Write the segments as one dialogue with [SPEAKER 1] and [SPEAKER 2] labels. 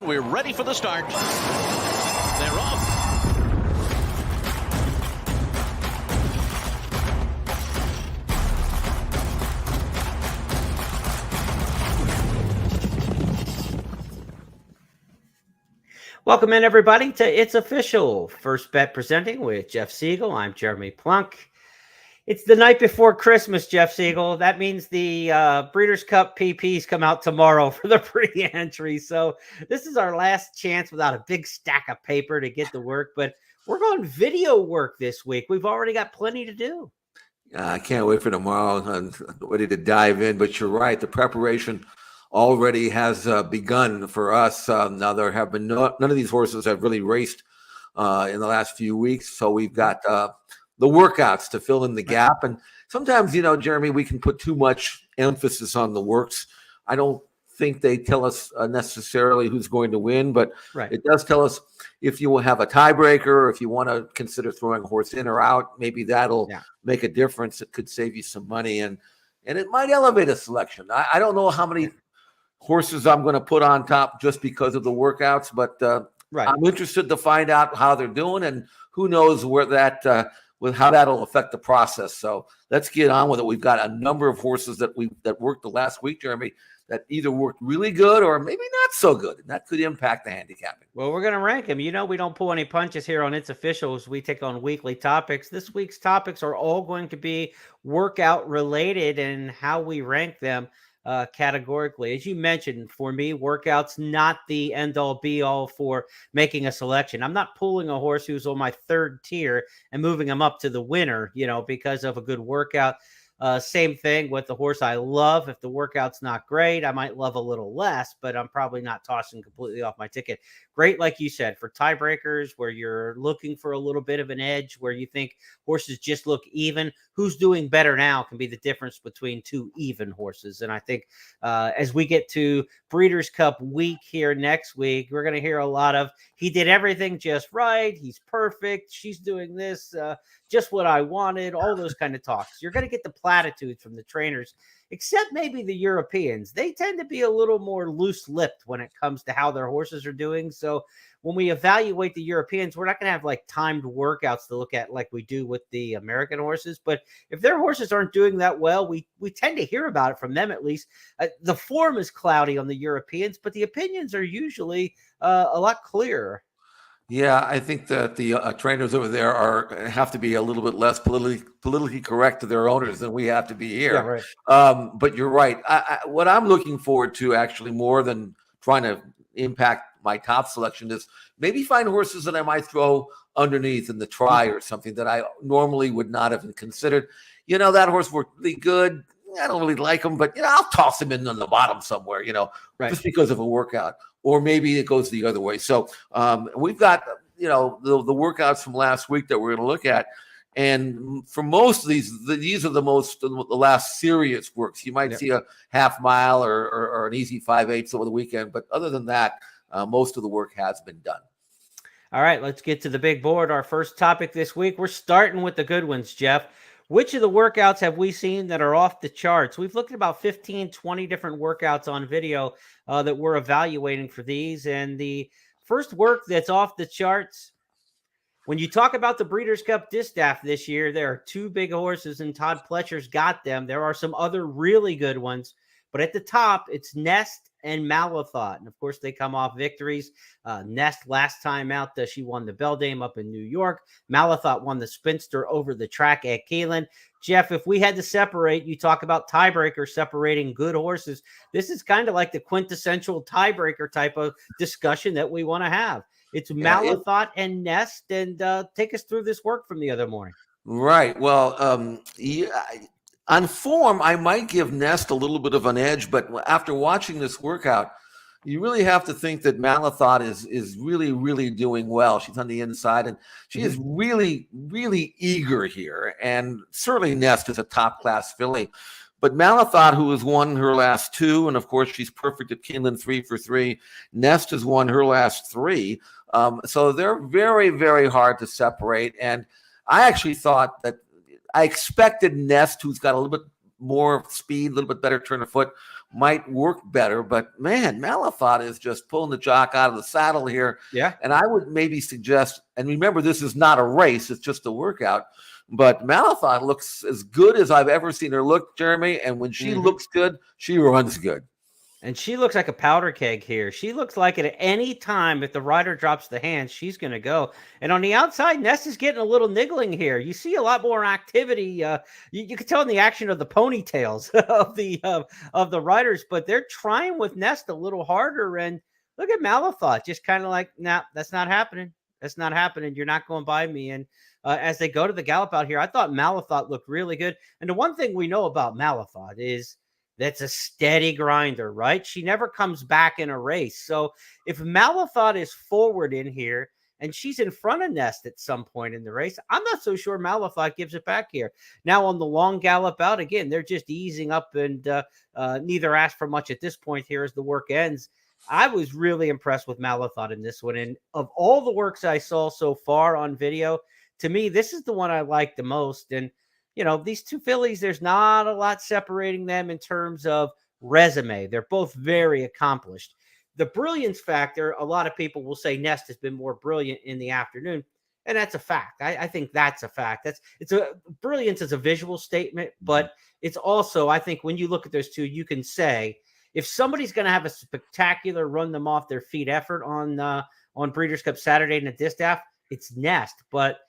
[SPEAKER 1] We're ready for the start. They're off.
[SPEAKER 2] Welcome in, everybody, to It's Official. First Bet presenting with Jeff Siegel. I'm Jeremy Plonk. It's the night before Christmas, Jeff Siegel. That means the Breeders' Cup PPs come out tomorrow for the pre-entry. So this is our last chance without a big stack of paper to get to work. But we're going video work this week. We've already got plenty to do.
[SPEAKER 3] I can't wait for tomorrow. I'm ready to dive in. But you're right. The preparation already has begun for us. Now there have been none of these horses have really raced in the last few weeks. So we've got the workouts to fill in the gap. And sometimes, Jeremy, we can put too much emphasis on the works. I don't think they tell us necessarily who's going to win, but it does tell us if you will have a tiebreaker, or if you want to consider throwing a horse in or out, maybe that'll make a difference. It could save you some money, and it might elevate a selection. I don't know how many horses I'm going to put on top just because of the workouts, but I'm interested to find out how they're doing, and who knows where that with how that'll affect the process. So let's get on with it. We've got a number of horses that worked the last week, Jeremy, that either worked really good or maybe not so good, and that could impact the handicapping.
[SPEAKER 2] Well, we're going to rank them. We don't pull any punches here on It's Officials. We take on weekly topics. This week's topics are all going to be workout related and how we rank them categorically. As you mentioned, for me, workouts not the end-all be-all for making a selection. I'm not pulling a horse who's on my third tier and moving him up to the winner, because of a good workout. Same thing with the horse I love. If the workout's not great, I might love a little less, but I'm probably not tossing completely off my ticket. Great, like you said, for tiebreakers where you're looking for a little bit of an edge, where you think horses just look even. Who's doing better now can be the difference between two even horses. And I think as we get to Breeders' Cup week here next week, we're going to hear a lot of, he did everything just right, he's perfect, she's doing this, just what I wanted, all those kind of talks. You're going to get the platitudes from the trainers, except maybe the Europeans. They tend to be a little more loose-lipped when it comes to how their horses are doing. So when we evaluate the Europeans, we're not going to have like timed workouts to look at like we do with the American horses. But if their horses aren't doing that well, we tend to hear about it from them at least. The form is cloudy on the Europeans, but the opinions are usually a lot clearer.
[SPEAKER 3] Yeah, I think that the trainers over there have to be a little bit less politically correct to their owners than we have to be here.
[SPEAKER 2] Yeah, right.
[SPEAKER 3] But you're right. What I'm looking forward to, actually, more than trying to impact my top selection, is maybe find horses that I might throw underneath in the try or something that I normally would not have considered. That horse worked really good. I don't really like him, but I'll toss him in on the bottom somewhere, just because of a workout. Or maybe it goes the other way. So we've got, the workouts from last week that we're going to look at. And for most of these are the last serious works. You might see a half mile or an easy 5/8 over the weekend. But other than that, most of the work has been done.
[SPEAKER 2] All right, let's get to the big board. Our first topic this week, we're starting with the good ones, Jeff. Which of the workouts have we seen that are off the charts? We've looked at about 15, 20 different workouts on video that we're evaluating for these. And the first work that's off the charts, when you talk about the Breeders' Cup Distaff this year, there are two big horses, and Todd Pletcher's got them. There are some other really good ones. But at the top, it's Nest and Malathot. And, of course, they come off victories. Nest last time out, she won the Beldame up in New York. Malathot won the Spinster over the track at Keeneland. Jeff, if we had to separate, you talk about tiebreaker separating good horses. This is kind of like the quintessential tiebreaker type of discussion that we want to have. It's Malathot and Nest. And take us through this work from the other morning.
[SPEAKER 3] Right. Well, on form, I might give Nest a little bit of an edge, but after watching this workout, you really have to think that Malathot is really, really doing well. She's on the inside, and she is really, really eager here. And certainly Nest is a top-class filly. But Malathot, who has won her last two, and of course she's perfect at Keeneland 3 for 3. Nest has won her last 3. So they're very, very hard to separate. And I actually thought that I expected Nest, who's got a little bit more speed, a little bit better turn of foot, might work better. But man, Malafat is just pulling the jock out of the saddle here.
[SPEAKER 2] Yeah.
[SPEAKER 3] And I would maybe suggest, and remember, this is not a race, it's just a workout. But Malafat looks as good as I've ever seen her look, Jeremy. And when she looks good, she runs good.
[SPEAKER 2] And she looks like a powder keg here. She looks like at any time, if the rider drops the hands, she's going to go. And on the outside, Nest is getting a little niggling here. You see a lot more activity. You can tell in the action of the ponytails of the riders, but they're trying with Nest a little harder. And look at Malafat, just kind of like, nah, that's not happening. That's not happening. You're not going by me. And as they go to the gallop out here, I thought Malafat looked really good. And the one thing we know about Malafat is that's a steady grinder, right? She never comes back in a race. So if Malafat is forward in here and she's in front of Nest at some point in the race, I'm not so sure Malafat gives it back here. Now on the long gallop out, again, they're just easing up and neither ask for much at this point here as the work ends. I was really impressed with Malafat in this one. And of all the works I saw so far on video, to me, this is the one I like the most. And you know, these two fillies, there's not a lot separating them in terms of resume. They're both very accomplished. The brilliance factor, a lot of people will say Nest has been more brilliant in the afternoon, and that's a fact. I think that's a fact. Brilliance is a visual statement, but it's also, I think, when you look at those two, you can say if somebody's going to have a spectacular run them off their feet effort on Breeders' Cup Saturday in the distaff, it's Nest, but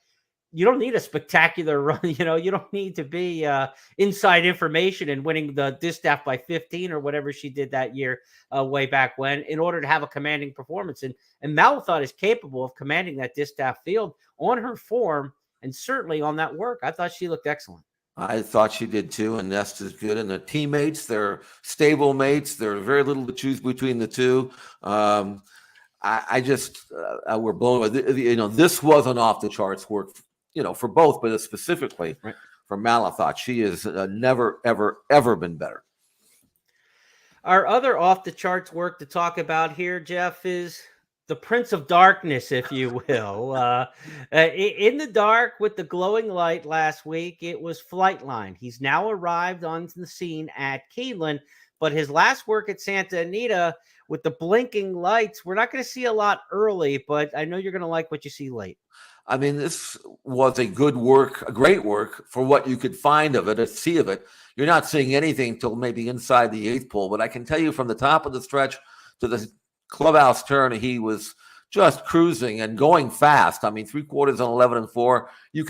[SPEAKER 2] you don't need a spectacular run. You know, you don't need to be inside information and winning the distaff by 15 or whatever she did that year way back when in order to have a commanding performance. And Malafat is capable of commanding that distaff field on her form and certainly on that work. I thought she looked excellent.
[SPEAKER 3] I thought she did too, and Nest is good. And the teammates, they're stable mates. There's very little to choose between the two. I just we're blown away. You know, this wasn't off the charts work, you know, for both, but specifically for Malafat. She has never, ever, ever been better.
[SPEAKER 2] Our other off the charts work to talk about here, Jeff, is the Prince of Darkness, if you will. In the dark with the glowing light last week, it was Flightline. He's now arrived on the scene at Keeneland, but his last work at Santa Anita with the blinking lights, we're not going to see a lot early, but I know you're going to like what you see late.
[SPEAKER 3] I mean, this was a great work for what you could find of it, see of it. You're not seeing anything till maybe inside the eighth pole, but I can tell you from the top of the stretch to the clubhouse turn, he was just cruising and going fast. I mean, 3/4 on 11 and 4. You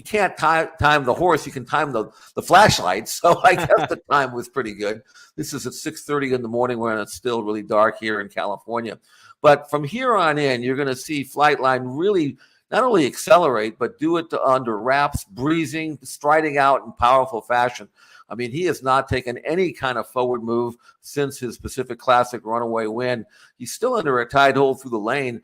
[SPEAKER 3] can't time the horse. You can time the flashlight. So I guess the time was pretty good. This is at 6:30 in the morning when it's still really dark here in California. But from here on in, you're going to see Flightline really not only accelerate, but do it under wraps, breezing, striding out in powerful fashion. I mean, he has not taken any kind of forward move since his Pacific Classic runaway win. He's still under a tight hold through the lane.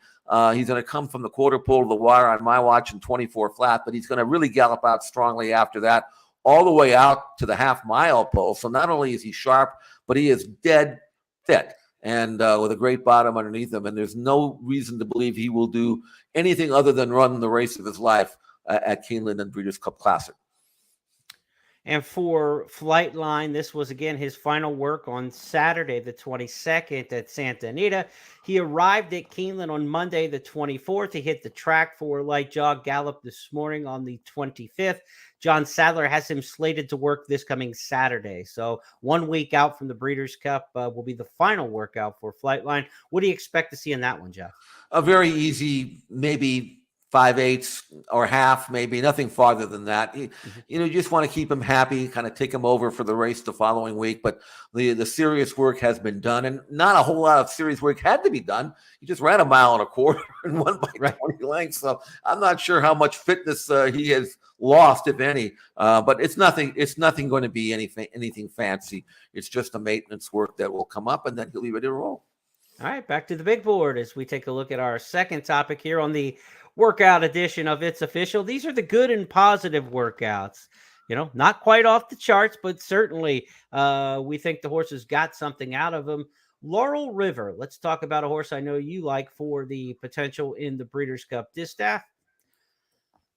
[SPEAKER 3] He's going to come from the quarter pole to the wire on my watch in 24 flat, but he's going to really gallop out strongly after that, all the way out to the half-mile pole. So not only is he sharp, but he is dead fit and with a great bottom underneath him. And there's no reason to believe he will do anything other than run the race of his life at Keeneland and Breeders' Cup Classic.
[SPEAKER 2] And for Flightline, this was, again, his final work on Saturday, the 22nd at Santa Anita. He arrived at Keeneland on Monday, the 24th. He hit the track for light jog gallop this morning on the 25th. John Sadler has him slated to work this coming Saturday. So 1 week out from the Breeders' Cup will be the final workout for Flightline. What do you expect to see in that one, Jeff?
[SPEAKER 3] A very easy, maybe 5/8 or half, maybe nothing farther than that. You know, you just want to keep him happy, kind of take him over for the race the following week. But the serious work has been done, and not a whole lot of serious work had to be done. He just ran 1.25 miles and won by 20 lengths. So I'm not sure how much fitness he has lost, if any. But it's nothing. It's nothing going to be anything fancy. It's just a maintenance work that will come up, and then he'll be ready to roll.
[SPEAKER 2] All right, back to the big board as we take a look at our second topic here on the workout edition of It's Official. These are the good and positive workouts. You know, not quite off the charts, but certainly we think the horse has got something out of them. Laurel River. Let's talk about a horse I know you like for the potential in the Breeders' Cup Distaff.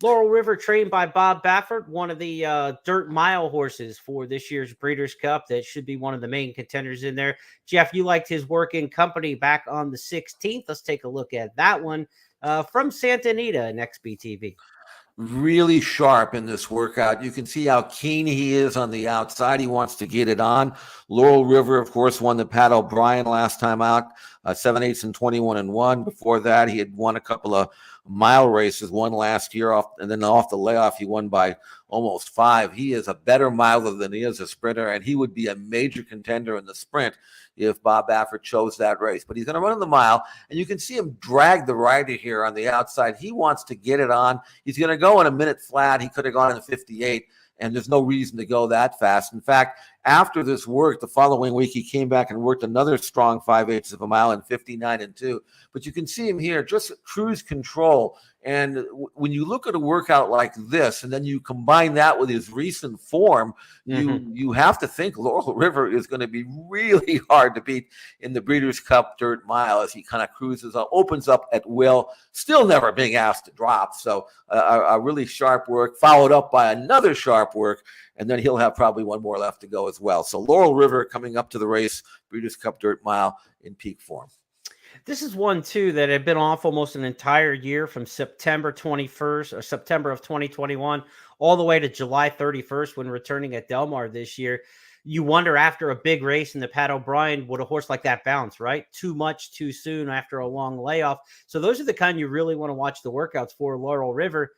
[SPEAKER 2] Laurel River, trained by Bob Baffert, one of the dirt mile horses for this year's Breeders' Cup. That should be one of the main contenders in there. Jeff, you liked his work in company back on the 16th. Let's take a look at that one from Santa Anita in XBTV.
[SPEAKER 3] Really sharp in this workout. You can see how keen he is on the outside. He wants to get it on. Laurel River, of course, won the Pat O'Brien last time out, 7/8 and 21-1. Before that, he had won a couple of mile races, one last year off, and then off the layoff, he won by almost 5. He is a better miler than he is a sprinter, and he would be a major contender in the sprint if Bob Baffert chose that race. But he's going to run in the mile, and you can see him drag the rider here on the outside. He wants to get it on. He's going to go in a minute flat. He could have gone in 58, and there's no reason to go that fast. In fact, after this work, the following week, he came back and worked another strong 5/8 of a mile in 59-2. But you can see him here, just cruise control. And when you look at a workout like this, and then you combine that with his recent form, you have to think Laurel River is going to be really hard to beat in the Breeders' Cup Dirt Mile as he kind of cruises up, opens up at will, still never being asked to drop. So a really sharp work, followed up by another sharp work, and then he'll have probably one more left to go as well. So Laurel River coming up to the race, Breeders' Cup Dirt Mile in peak form.
[SPEAKER 2] This is one, too, that had been off almost an entire year from September 21st or September of 2021 all the way to July 31st when returning at Del Mar this year. You wonder, after a big race in the Pat O'Brien, would a horse like that bounce, right? Too much too soon after a long layoff. So those are the kind you really want to watch the workouts for. Laurel River.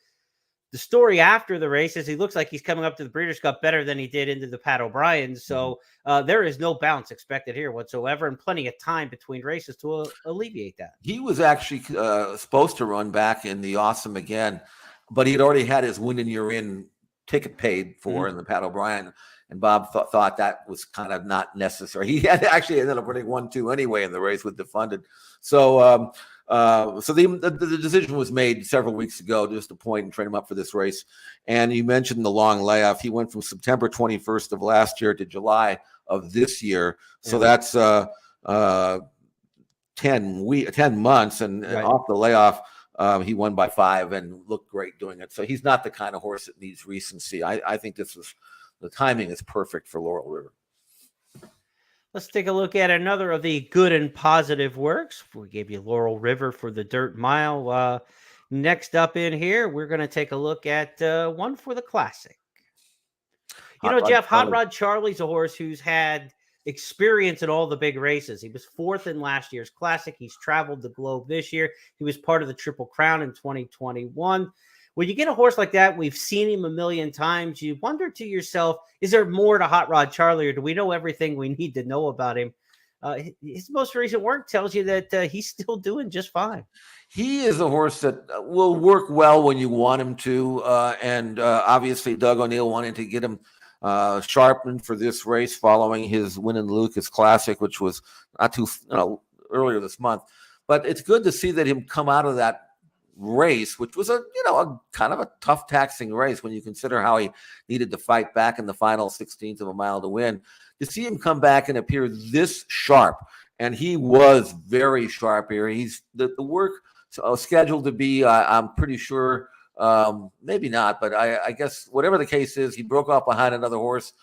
[SPEAKER 2] The story after the race is he looks like he's coming up to the Breeders' Cup better than he did into the Pat O'Brien. So there is no bounce expected here whatsoever, and plenty of time between races to alleviate that.
[SPEAKER 3] He was actually supposed to run back in the Awesome again, but he'd already had his win and you're in ticket paid for in the Pat O'Brien. And Bob thought that was kind of not necessary. He had actually ended up running 1-2 anyway in the race with Defunded. So the decision was made several weeks ago just to point and train him up for this race. And you mentioned the long layoff. He went from September 21st of last year to July of this year. So that's 10 months. And off the layoff, he won by 5 and looked great doing it. So he's not the kind of horse that needs recency. I think the timing is perfect for Laurel River.
[SPEAKER 2] Let's take a look at another of the good and positive works. We gave you Laurel River for the Dirt Mile. Next up in here, we're going to take a look at one for the Classic. Jeff, Hot Rod Charlie's a horse who's had experience in all the big races. He was 4th in last year's Classic. He's traveled the globe this year. He was part of the Triple Crown in 2021. When you get a horse like that, we've seen him a million times. You wonder to yourself, is there more to Hot Rod Charlie, or do we know everything we need to know about him? His most recent work tells you that he's still doing just fine.
[SPEAKER 3] He is a horse that will work well when you want him to. And obviously, Doug O'Neill wanted to get him sharpened for this race following his win in the Lucas Classic, which was not too earlier this month. But it's good to see that him come out of that race, which was a kind of a tough, taxing race when you consider how he needed to fight back in the final 16th of a mile to win. To see him come back and appear this sharp, and he was very sharp here. He's the work scheduled to be, I'm pretty sure, maybe not, but I guess whatever the case is, he broke off behind another horse,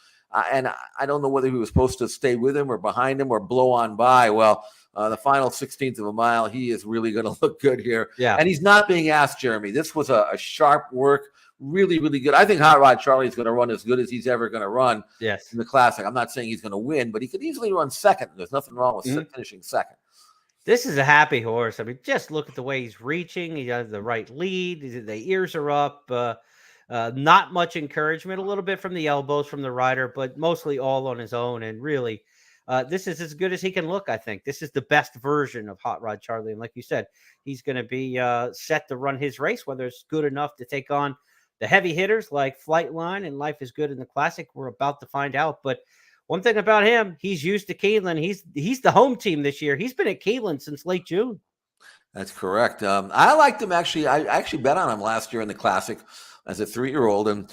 [SPEAKER 3] and I don't know whether he was supposed to stay with him or behind him or blow on by. Well, the final 16th of a mile, he is really going to look good here.
[SPEAKER 2] Yeah.
[SPEAKER 3] And he's not being asked, Jeremy. This was a sharp work, really, really good. I think Hot Rod Charlie is going to run as good as he's ever going to run in the Classic. I'm not saying he's going to win, but he could easily run second. There's nothing wrong with finishing second.
[SPEAKER 2] This is a happy horse. I mean, just look at the way he's reaching. He has the right lead. The ears are up. Not much encouragement, a little bit from the elbows from the rider, but mostly all on his own. And really, this is as good as he can look, I think. This is the best version of Hot Rod Charlie. And like you said, he's going to be set to run his race, whether it's good enough to take on the heavy hitters like Flightline and Life is Good in the Classic. We're about to find out. But one thing about him, he's used to Keeneland. He's the home team this year. He's been at Keeneland since late June.
[SPEAKER 3] That's correct. I liked him, actually. I actually bet on him last year in the Classic as a 3-year-old, and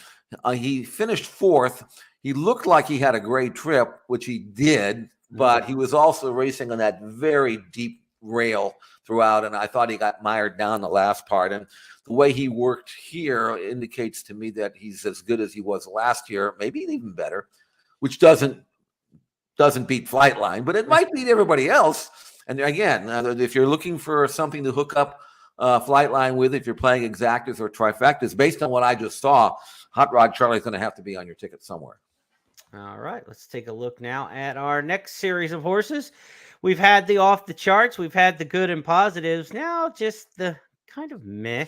[SPEAKER 3] he finished 4th. He looked like he had a great trip, which he did, but he was also racing on that very deep rail throughout, and I thought he got mired down the last part. And the way he worked here indicates to me that he's as good as he was last year, maybe even better, which doesn't beat Flightline, but it might beat everybody else. And again, if you're looking for something to hook up Flightline with, if you're playing exactas or trifectas, based on what I just saw, Hot Rod Charlie's going to have to be on your ticket somewhere.
[SPEAKER 2] All right, let's take a look now at our next series of horses. We've had the off the charts, we've had the good and positives. Now just the kind of meh.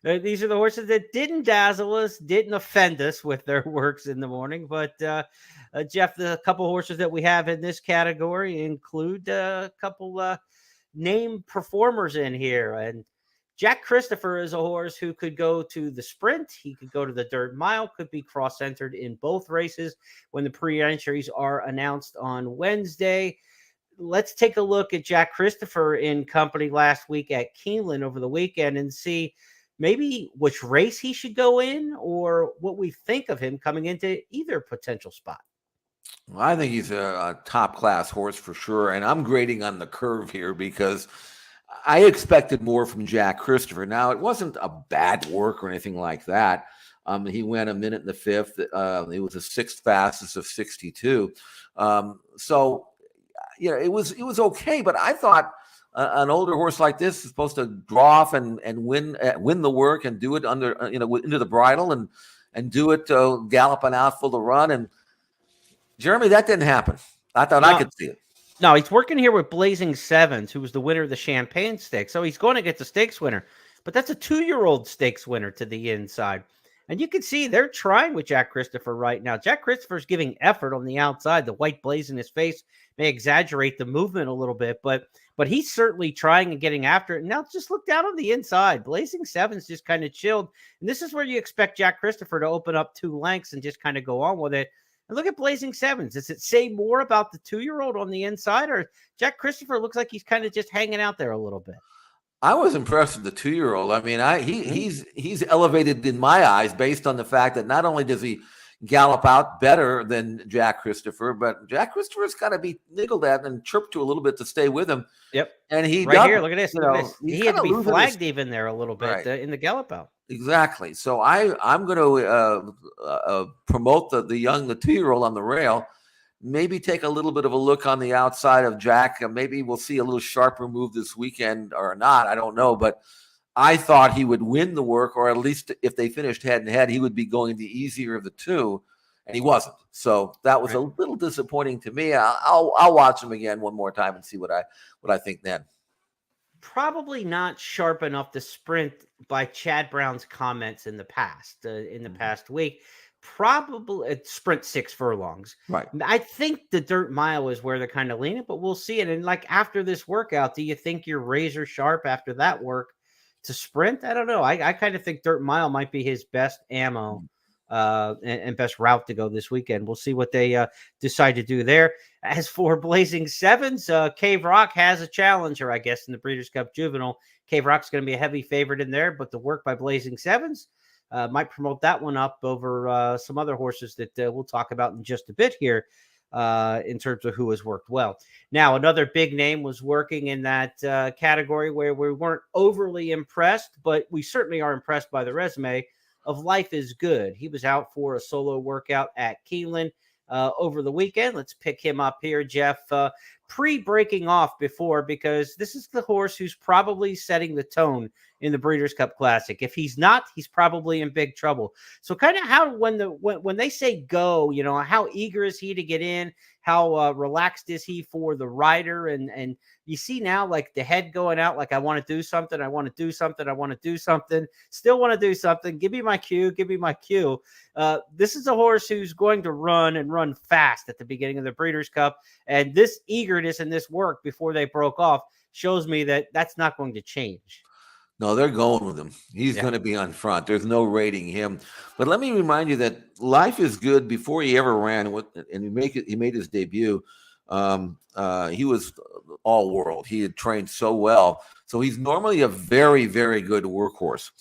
[SPEAKER 2] These are the horses that didn't dazzle us, didn't offend us with their works in the morning. But Jeff, the couple horses that we have in this category include a couple named performers in here. And Jack Christopher is a horse who could go to the sprint. He could go to the dirt mile, could be cross-entered in both races when the pre-entries are announced on Wednesday. Let's take a look at Jack Christopher in company last week at Keeneland over the weekend and see maybe which race he should go in or what we think of him coming into either potential spot.
[SPEAKER 3] Well, I think he's a top-class horse for sure, and I'm grading on the curve here because I expected more from Jack Christopher. Now, it wasn't a bad work or anything like that. He went a minute in the fifth. He was the sixth fastest of 62. So, you know, it was okay. But I thought an older horse like this is supposed to draw off and win the work and do it under into the bridle and do it galloping out full of run. And Jeremy, that didn't happen. I thought I could see it.
[SPEAKER 2] No, he's working here with Blazing Sevens, who was the winner of the Champagne Stakes. So he's going to get the stakes winner. But that's a 2-year-old stakes winner to the inside. And you can see they're trying with Jack Christopher right now. Jack Christopher's giving effort on the outside. The white blaze in his face may exaggerate the movement a little bit, but he's certainly trying and getting after it. And now just look down on the inside. Blazing Sevens just kind of chilled. And this is where you expect Jack Christopher to open up 2 lengths and just kind of go on with it. And look at Blazing Sevens. Does it say more about the 2-year-old on the inside, or Jack Christopher looks like he's kind of just hanging out there a little bit?
[SPEAKER 3] I was impressed with the 2-year-old. I mean, he's elevated in my eyes based on the fact that not only does he gallop out better than Jack Christopher, but Jack Christopher's got to be niggled at and chirped to a little bit to stay with him.
[SPEAKER 2] Yep.
[SPEAKER 3] And he
[SPEAKER 2] right here, look at this.
[SPEAKER 3] You
[SPEAKER 2] look
[SPEAKER 3] know,
[SPEAKER 2] at this. He had to be flagged even there a little bit
[SPEAKER 3] right.
[SPEAKER 2] In the gallop out.
[SPEAKER 3] Exactly. So I'm going to promote the 2-year-old on the rail. Maybe take a little bit of a look on the outside of Jack. Maybe we'll see a little sharper move this weekend or not. I don't know. But I thought he would win the work, or at least if they finished head-and-head, he would be going the easier of the two, and he wasn't. So that was a little disappointing to me. I'll watch him again one more time and see what I think then.
[SPEAKER 2] Probably not sharp enough to sprint by Chad Brown's comments in the past, past week. Probably sprint 6 furlongs.
[SPEAKER 3] Right.
[SPEAKER 2] I think the dirt mile is where they're kind of leaning, but we'll see it. And like after this workout, do you think you're razor sharp after that work to sprint? I don't know. I kind of think dirt mile might be his best ammo and best route to go this weekend. We'll see what they decide to do there. As for Blazing Sevens, Cave Rock has a challenger, I guess, in the Breeders' Cup Juvenile. Cave Rock's going to be a heavy favorite in there, but the work by Blazing Sevens might promote that one up over some other horses that we'll talk about in just a bit here in terms of who has worked well. Now, another big name was working in that category where we weren't overly impressed, but we certainly are impressed by the resume of Life is Good. He was out for a solo workout at Keeneland over the weekend. Let's pick him up here, Jeff. Pre-breaking off before, because this is the horse who's probably setting the tone in the Breeders' Cup Classic. If he's not, he's probably in big trouble. So kind of how when they say go, you know, how eager is he to get in? How relaxed is he for the rider? And you see now like the head going out, like I want to do something, I want to do something, I want to do something, still want to do something. Give me my cue, give me my cue. This is a horse who's going to run and run fast at the beginning of the Breeders' Cup. And this eagerness and this work before they broke off shows me that that's not going to change.
[SPEAKER 3] No, they're going with him. He's going to be on front. There's no rating him. But let me remind you that Life is Good before he ever ran with, and he made his debut. He was all world. He had trained so well. So he's normally a very, very good workhorse.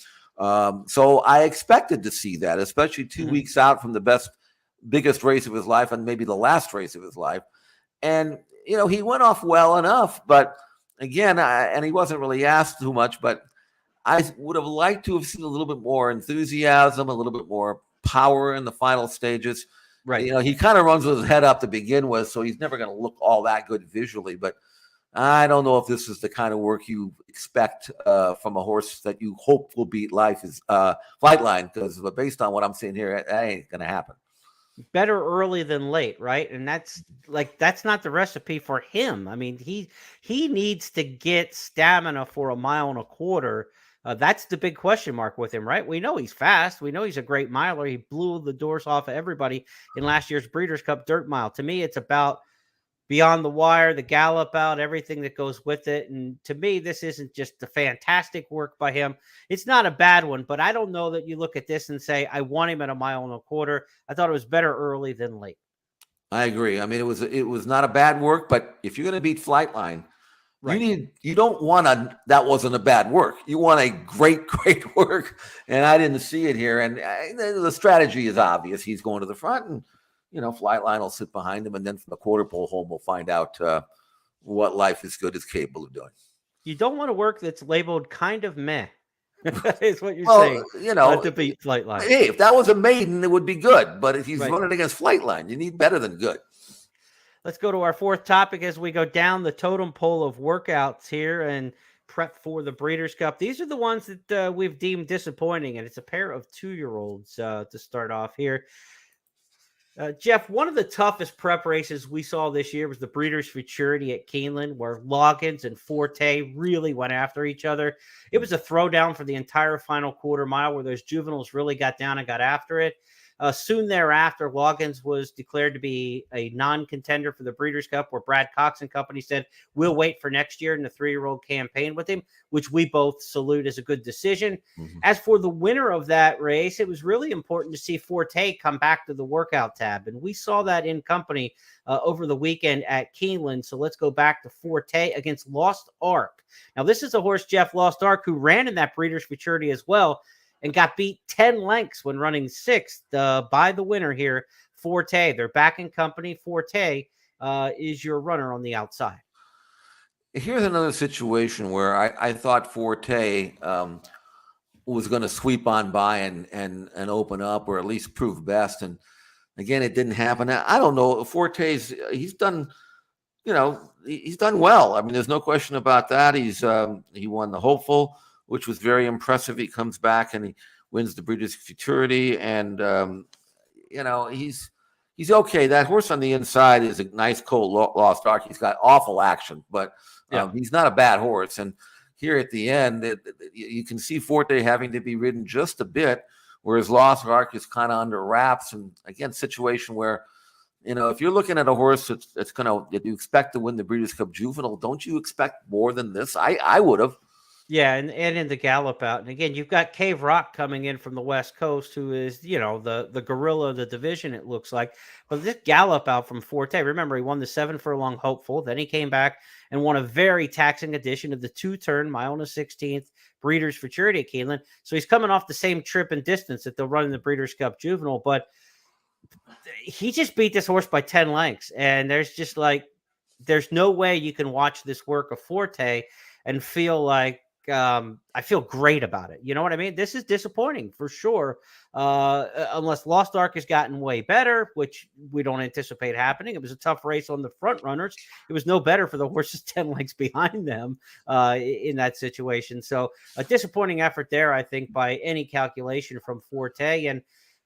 [SPEAKER 3] So I expected to see that, especially 2 weeks out from the biggest race of his life and maybe the last race of his life. And, you know, he went off well enough, but again, and he wasn't really asked too much, but I would have liked to have seen a little bit more enthusiasm, a little bit more power in the final stages.
[SPEAKER 2] Right.
[SPEAKER 3] You know, he kind of runs with his head up to begin with, so he's never going to look all that good visually. But I don't know if this is the kind of work you expect from a horse that you hope will beat Flightline, because based on what I'm seeing here, that ain't going to happen.
[SPEAKER 2] Better early than late, right? And that's not the recipe for him. I mean, he needs to get stamina for 1.25 miles. That's the big question mark with him, right? We know he's fast. We know he's a great miler. He blew the doors off of everybody in last year's Breeders' Cup Dirt Mile. To me, it's about beyond the wire, the gallop out, everything that goes with it. And to me, this isn't just the fantastic work by him. It's not a bad one, but I don't know that you look at this and say, I want him at 1.25 miles. I thought it was better early than late.
[SPEAKER 3] I agree. I mean, it was not a bad work, but if you're going to beat Flightline, right, you don't want that wasn't a bad work. You want a great work. And I didn't see it here. And the strategy is obvious. He's going to the front, and Flightline will sit behind him, and then from the quarter pole home, we'll find out what Life is Good is capable of doing.
[SPEAKER 2] You don't want to work that's labeled kind of meh. Is what you're saying. To beat Flightline.
[SPEAKER 3] Hey, if that was a maiden, it would be good. But if he's running against Flightline, you need better than good.
[SPEAKER 2] Let's go to our fourth topic as we go down the totem pole of workouts here and prep for the Breeders' Cup. These are the ones that we've deemed disappointing, and it's a pair of 2-year-olds to start off here. Jeff, one of the toughest prep races we saw this year was the Breeders' Futurity at Keeneland, where Loggins and Forte really went after each other. It was a throwdown for the entire final quarter mile where those juveniles really got down and got after it. Soon thereafter, Loggins was declared to be a non-contender for the Breeders' Cup, where Brad Cox and company said, we'll wait for next year in the 3-year-old campaign with him, which we both salute as a good decision. Mm-hmm. As for the winner of that race, it was really important to see Forte come back to the workout tab. And we saw that in company over the weekend at Keeneland. So let's go back to Forte against Lost Ark. Now, this is a horse, Jeff, Lost Ark, who ran in that Breeders' Futurity as well, and got beat 10 lengths when running 6th by the winner here, Forte. They're back in company. Forte is your runner on the outside.
[SPEAKER 3] Here's another situation where I thought Forte was going to sweep on by and open up, or at least prove best. And again, it didn't happen. I don't know. Forte's he's done well. I mean, there's no question about that. He won the Hopeful, which was very impressive. He comes back and he wins the Breeders' Futurity, and he's okay. That horse on the inside is a nice, cold Lost Ark. He's got awful action, but he's not a bad horse. And here at the end, you can see Forte having to be ridden just a bit, whereas Lost Ark is kind of under wraps. And again, situation where, if you're looking at a horse that you expect to win the Breeders' Cup Juvenile, don't you expect more than this? I would have.
[SPEAKER 2] Yeah, and in the gallop out. And again, you've got Cave Rock coming in from the West Coast, who is, the gorilla of the division, it looks like. But this gallop out from Forte, remember, he won the 7-furlong Hopeful. Then he came back and won a very taxing edition of the 2-turn, 1/16 Breeders' Futurity at Keeneland. So he's coming off the same trip and distance that they'll run in the Breeders' Cup Juvenile. But he just beat this horse by 10 lengths. And there's no way you can watch this work of Forte and feel like, I feel great about it. You know what I mean? This is disappointing for sure. Unless Lost Ark has gotten way better, which we don't anticipate happening. It was a tough race on the front runners. It was no better for the horses 10 lengths behind them in that situation. So a disappointing effort there, I think, by any calculation from Forte. And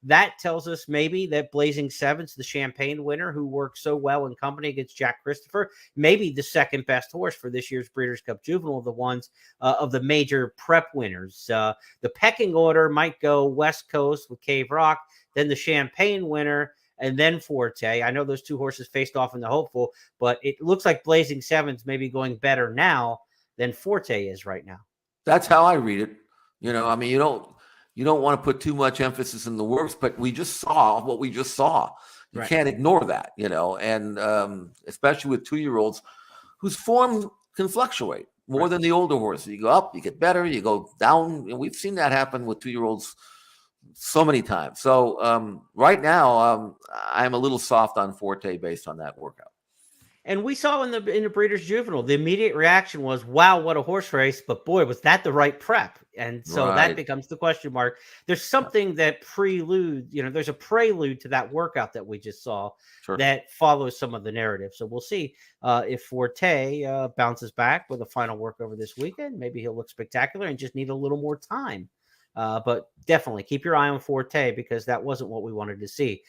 [SPEAKER 2] that tells us maybe that Blazing Sevens, the Champagne winner, who worked so well in company against Jack Christopher, maybe the second best horse for this year's Breeders' Cup Juvenile of the ones of the major prep winners. The pecking order might go West Coast with Cave Rock, then the Champagne winner, and then Forte. I know those two horses faced off in the Hopeful, but it looks like Blazing Sevens may be going better now than Forte is right now.
[SPEAKER 3] That's how I read it. I mean, you don't want to put too much emphasis in the works, but we just saw what we just saw. You can't ignore that, and especially with 2-year-olds whose form can fluctuate more than the older horses. You go up, you get better, you go down. And we've seen that happen with 2-year-olds so many times. So right now, I'm a little soft on Forte based on that workout.
[SPEAKER 2] And we saw in the Breeders' Juvenile, the immediate reaction was, "Wow, what a horse race!" But boy, was that the right prep? And so that
[SPEAKER 3] Right.
[SPEAKER 2] becomes the question mark. There's something that there's a prelude to that workout that we just saw
[SPEAKER 3] Sure.
[SPEAKER 2] that follows some of the narrative. So we'll see if Forte bounces back with a final work over this weekend. Maybe he'll look spectacular and just need a little more time. But definitely keep your eye on Forte because that wasn't what we wanted to see.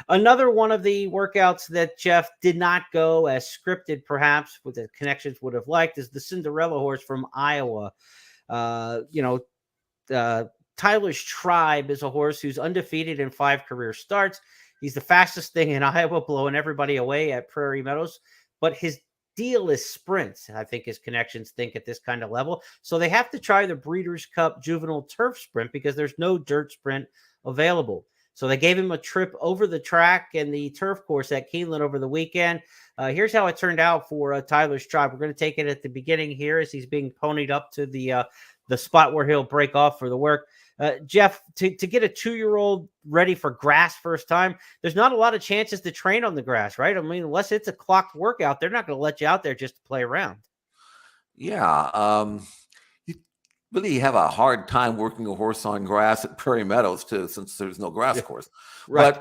[SPEAKER 2] Another one of the workouts that Jeff did not go as scripted, perhaps with the connections would have liked, is the Cinderella horse from Iowa. Uh, you know, Tyler's Tribe is a horse who's undefeated in 5 career starts. He's the fastest thing in Iowa, blowing everybody away at Prairie Meadows. But his deal is sprints. I think his connections think at this kind of level. So they have to try the Breeders' Cup Juvenile Turf Sprint because there's no dirt sprint available. So they gave him a trip over the track and the turf course at Keeneland over the weekend. Here's how it turned out for Tyler's Tribe. We're going to take it at the beginning here as he's being ponied up to the spot where he'll break off for the work. Jeff, to get a 2-year-old ready for grass first time, there's not a lot of chances to train on the grass, right? I mean, unless it's a clocked workout, they're not going to let you out there just to play around.
[SPEAKER 3] Yeah. You really have a hard time working a horse on grass at Prairie Meadows too, since there's no grass course.
[SPEAKER 2] Right.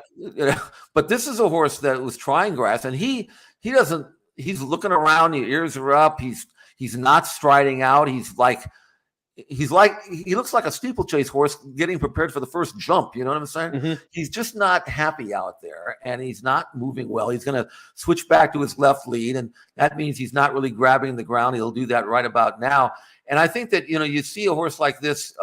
[SPEAKER 3] But this is a horse that was trying grass, and he's looking around. His ears are up. He's not striding out. He looks like a steeplechase horse getting prepared for the first jump. You know what I'm saying?
[SPEAKER 2] Mm-hmm.
[SPEAKER 3] He's just not happy out there, and he's not moving well. He's going to switch back to his left lead, and that means he's not really grabbing the ground. He'll do that right about now. And I think that, you see a horse like this,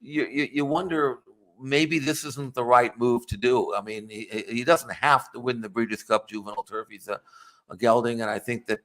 [SPEAKER 3] you wonder, maybe this isn't the right move to do. I mean, he doesn't have to win the Breeders' Cup Juvenile Turf. He's a gelding, and I think that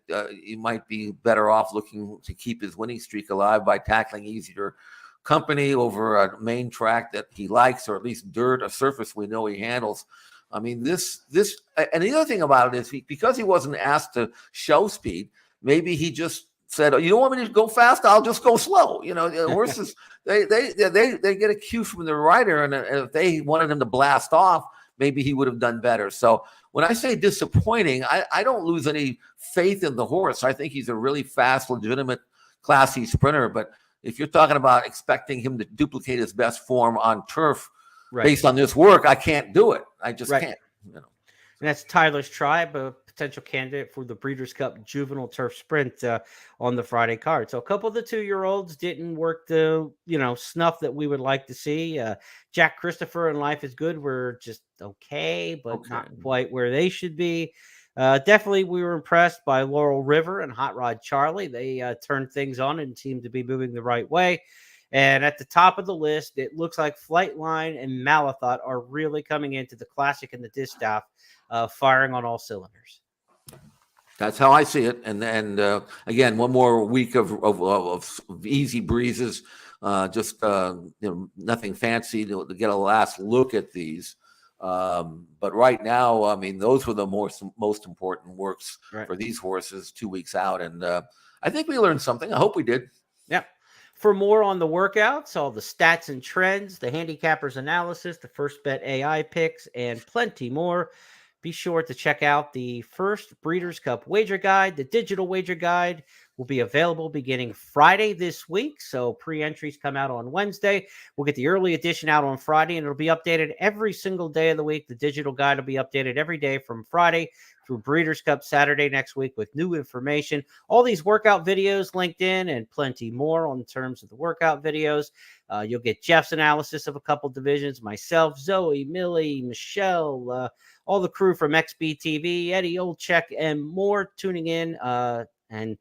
[SPEAKER 3] he might be better off looking to keep his winning streak alive by tackling easier company over a main track that he likes, or at least dirt, a surface we know he handles. I mean, this, and the other thing about it is because he wasn't asked to show speed, maybe he just said, "Oh, you don't want me to go fast? I'll just go slow." The horses, they get a cue from the rider, and if they wanted him to blast off, maybe he would have done better. So when I say disappointing, I don't lose any faith in the horse. I think he's a really fast, legitimate, classy sprinter. But if you're talking about expecting him to duplicate his best form on turf based on this work, I can't do it. I just can't.
[SPEAKER 2] And that's Tyler's Tribe, a potential candidate for the Breeders' Cup Juvenile Turf Sprint on the Friday card. So a couple of the 2-year-olds didn't work the snuff that we would like to see. Jack Christopher and Life is Good were just okay, but not quite where they should be. Definitely, we were impressed by Laurel River and Hot Rod Charlie. They turned things on and seemed to be moving the right way. And at the top of the list, it looks like Flightline and Malathot are really coming into the Classic and the Distaff, firing on all cylinders.
[SPEAKER 3] That's how I see it. And again, one more week of easy breezes, just nothing fancy to get a last look at these. But right now, I mean, those were the most important works for these horses 2 weeks out. And I think we learned something. I hope we did.
[SPEAKER 2] Yeah. For more on the workouts, all the stats and trends, the handicappers analysis, the First Bet AI picks, and plenty more, be sure to check out the First Breeders' Cup Wager Guide. The digital wager guide will be available beginning Friday this week. So pre-entries come out on Wednesday. We'll get the early edition out on Friday, and it'll be updated every single day of the week. The digital guide will be updated every day from Friday through Breeders' Cup Saturday next week with new information. All these workout videos linked in and plenty more on terms of the workout videos. You'll get Jeff's analysis of a couple divisions, myself, Zoe, Millie, Michelle, all the crew from XBTV, Eddie Olczyk, and more tuning in and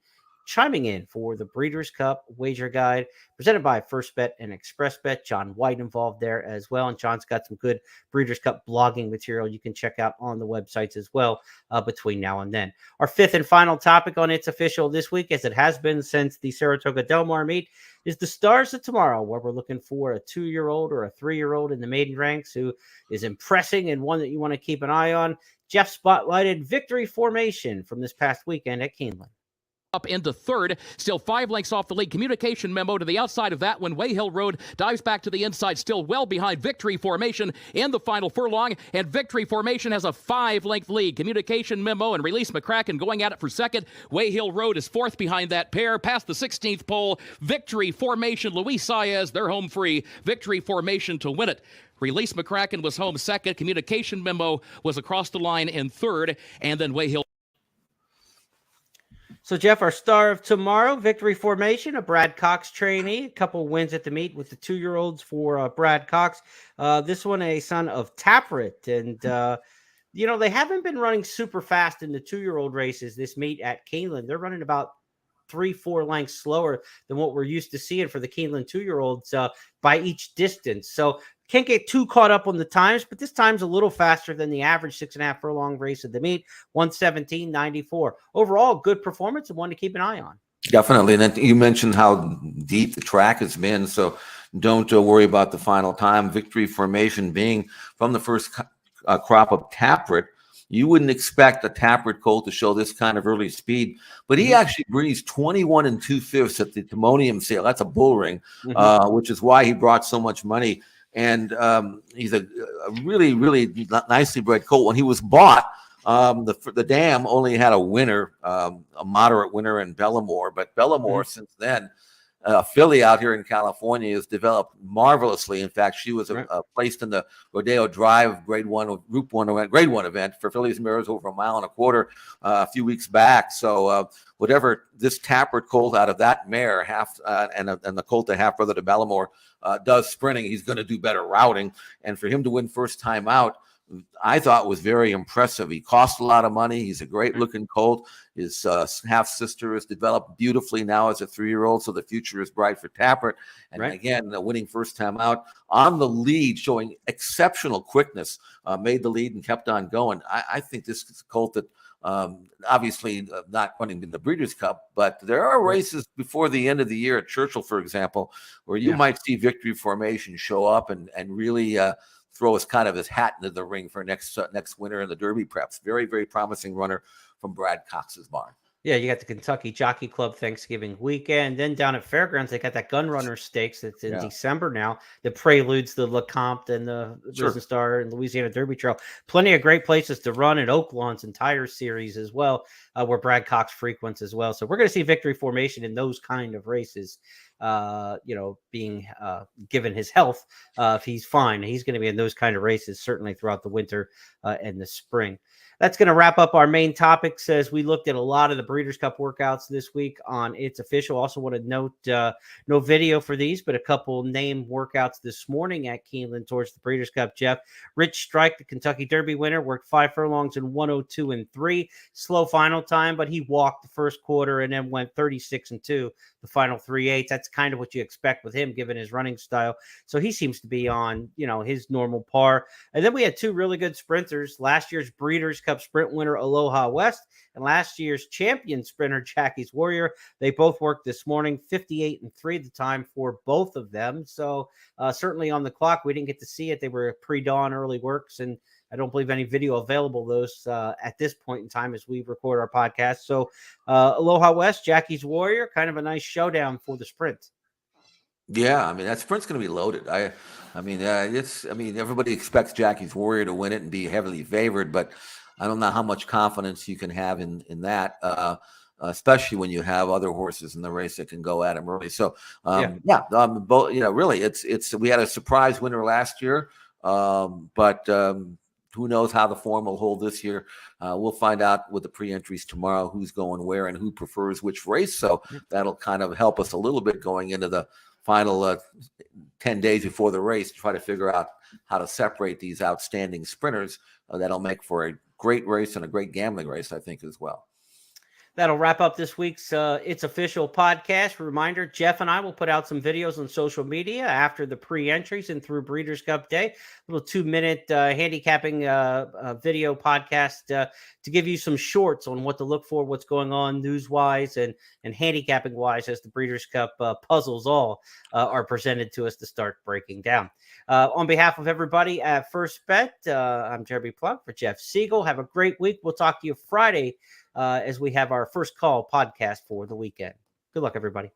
[SPEAKER 2] chiming in for the Breeders' Cup Wager Guide presented by First Bet and Express Bet. John White involved there as well. And John's got some good Breeders' Cup blogging material you can check out on the websites as well between now and then. Our fifth and final topic on It's Official this week, as it has been since the Saratoga Del Mar meet, is the Stars of Tomorrow, where we're looking for a 2-year-old or a 3-year-old in the maiden ranks who is impressing and one that you want to keep an eye on. Jeff spotlighted Victory Formation from this past weekend at Keeneland.
[SPEAKER 4] up into third, still 5 lengths off the lead. Communication Memo to the outside of that one. Wayhill Road dives back to the inside, still well behind Victory Formation in the final furlong, and Victory Formation has a 5-length lead. Communication Memo and Release McCracken going at it for second. Wayhill Road is fourth behind that pair. Past the 16th pole, Victory Formation, Luis Saez, they're home free. Victory Formation to win it. Release McCracken was home second. Communication Memo was across the line in third, and then Wayhill.
[SPEAKER 2] So, Jeff, our star of tomorrow, Victory Formation, a Brad Cox trainee, a couple wins at the meet with the 2-year-olds for Brad Cox. This one, a son of Taprit. And, they haven't been running super fast in the 2-year-old races this meet at Keeneland. They're running about 3-4 lengths slower than what we're used to seeing for the Keeneland 2-year-olds by each distance. So can't get too caught up on the times, but this time's a little faster than the average 6.5 furlong race of the meet, 1:17.94. Overall, good performance and one to keep an eye on.
[SPEAKER 3] Definitely. And then you mentioned how deep the track has been, so don't worry about the final time. Victory Formation being from the first crop of Taprit. You wouldn't expect a Taprit colt to show this kind of early speed, but he actually breezed 21 2/5 at the Timonium sale. That's a bull ring, which is why he brought so much money. And he's a really, really nicely bred colt. When he was bought, the dam only had a winner, a moderate winner in Bellamore. But Bellamore, since then, a filly out here in California, has developed marvelously. In fact, she was placed in the Rodeo Drive Grade 1 Group 1 event, Grade 1 event for fillies and mares over 1.25 miles a few weeks back. So whatever this Tapper colt out of that mare, and the colt, the half brother to Bellamore, does sprinting, he's going to do better routing. And for him to win first time out, I thought was very impressive. He cost a lot of money. He's a great looking colt. His half sister has developed beautifully now as a 3-year-old, so the future is bright for Tapper. And again, winning first time out on the lead, showing exceptional quickness, made the lead and kept on going. I think this is a colt that obviously not running in the Breeders' Cup, but there are races before the end of the year at Churchill, for example, where you might see Victory Formation show up and really throw his hat into the ring for next winter in the Derby preps. Very, very promising runner from Brad Cox's barn.
[SPEAKER 2] Yeah, you got the Kentucky Jockey Club Thanksgiving weekend. Then down at Fairgrounds, they got that Gun Runner Stakes that's in December now that preludes the LeCompte and the Risen Star and Louisiana Derby Trail. Plenty of great places to run at Oaklawn's entire series as well, where Brad Cox frequents as well. So we're going to see Victory Formation in those kind of races, being given his health. If he's fine, he's going to be in those kind of races certainly throughout the winter and the spring. That's going to wrap up our main topics as we looked at a lot of the Breeders' Cup workouts this week on It's Official. Also want to note no video for these, but a couple name workouts this morning at Keeneland towards the Breeders' Cup. Jeff, Rich Strike, the Kentucky Derby winner, worked 5 furlongs in 1:02.3. Slow final time, but he walked the first quarter and then went 36.2 the final 3/8. That's kind of what you expect with him given his running style. So he seems to be on, his normal par. And then we had 2 really good sprinters. Last year's Breeders' Cup sprint winner Aloha West and last year's champion sprinter Jackie's Warrior. They both worked this morning, 58.3 the time for both of them. So certainly on the clock, we didn't get to see it. They were pre-dawn early works, and I don't believe any video available those at this point in time as we record our podcast. So Aloha West, Jackie's Warrior, kind of a nice showdown for the sprint.
[SPEAKER 3] Yeah, I mean, that sprint's going to be loaded. Everybody expects Jackie's Warrior to win it and be heavily favored, but I don't know how much confidence you can have in that, especially when you have other horses in the race that can go at him early. So, really, we had a surprise winner last year, but who knows how the form will hold this year. We'll find out with the pre-entries tomorrow who's going where and who prefers which race. So that'll kind of help us a little bit going into the final 10 days before the race to try to figure out how to separate these outstanding sprinters. That'll make for a great race and a great gambling race, I think, as well.
[SPEAKER 2] That'll wrap up this week's It's Official podcast. Reminder, Jeff and I will put out some videos on social media after the pre-entries and through Breeders' Cup Day. A little 2-minute handicapping video podcast to give you some shorts on what to look for, what's going on news-wise and handicapping-wise as the Breeders' Cup puzzles all are presented to us to start breaking down. On behalf of everybody at First Bet, I'm Jeremy Plonk for Jeff Siegel. Have a great week. We'll talk to you Friday as we have our first call podcast for the weekend. Good luck, everybody.